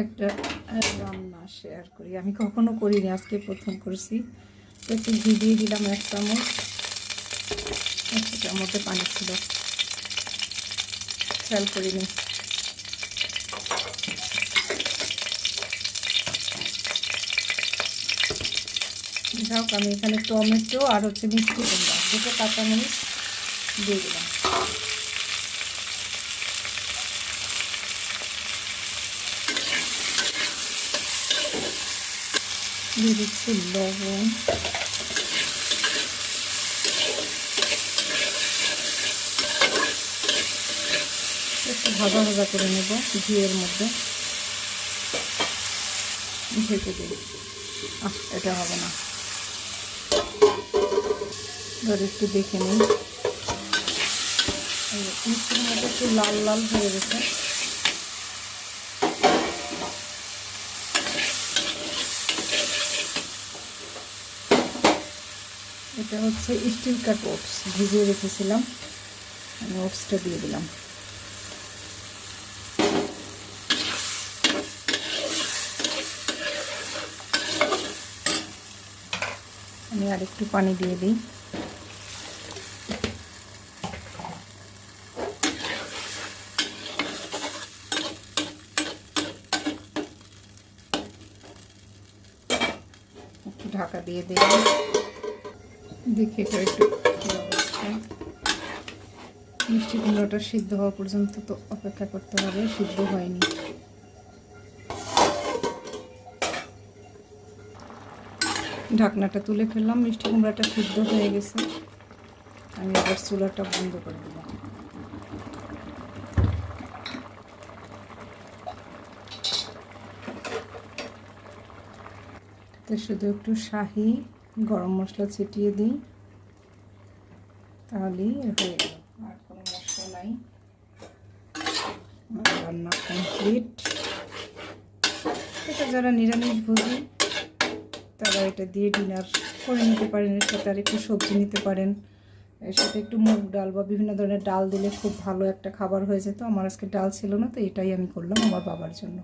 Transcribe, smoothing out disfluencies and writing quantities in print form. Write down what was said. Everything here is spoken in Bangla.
একটা রান্না শেয়ার করি। আমি কখনো করিনি, আজকে প্রথম করছি। তো একটু ঘি দিয়ে দিলাম 1 চামচ। সেটার মধ্যে পানি ছিল, খেয়াল করিনি। যাই হোক, আমি এখানে টমেটো আর হচ্ছে মিষ্টি কুমড়া, 2টো কাঁচামরিচ দিয়ে দিলাম। দিয়ে দিচ্ছি লবণ, একটু ভাজা ভাজা করে নেব ঘিয়ের মধ্যে, ঢেকে দিই। এটা হবে না, ধরে একটু দেখে নিই। মিষ্টির মধ্যে একটু লাল লাল হয়ে গেছে। এটা হচ্ছে স্টিল কাট ওটস, ভিজিয়ে রেখেছিলাম, আমি ওটসটা দিয়ে দিলাম। আমি আর একটু পানি দিয়ে দিই। একটু ঢাকা দিয়ে দিই, দেখি এটা একটু অবস্থা। মিষ্টি কুমড়োটা সিদ্ধ হওয়া পর্যন্ত তো অপেক্ষা করতে হবে, সিদ্ধ হয়নি। ঢাকনাটা তুলে ফেললাম, মিষ্টি কুমড়াটা সিদ্ধ হয়ে গেছে। আমি আবার চুলাটা বন্ধ করে দিলাম। তো শুধু একটু শাহি গরম মশলা ছিটিয়ে দিই, তাহলেই হয়ে গেল। আর কোনো মশলা নাই, রান্না কমপ্লিট। এটা যারা নিরামিষ ভোজী তারা এটা দিয়ে ডিনার করে নিতে পারেন। এর সাথে আর একটু সবজি নিতে পারেন, এর সাথে একটু মুগ ডাল বা বিভিন্ন ধরনের ডাল দিলে খুব ভালো একটা খাবার হয়ে যেত। আমার আজকে ডাল ছিল না, তো এটাই আমি করলাম আমার বাবার জন্য।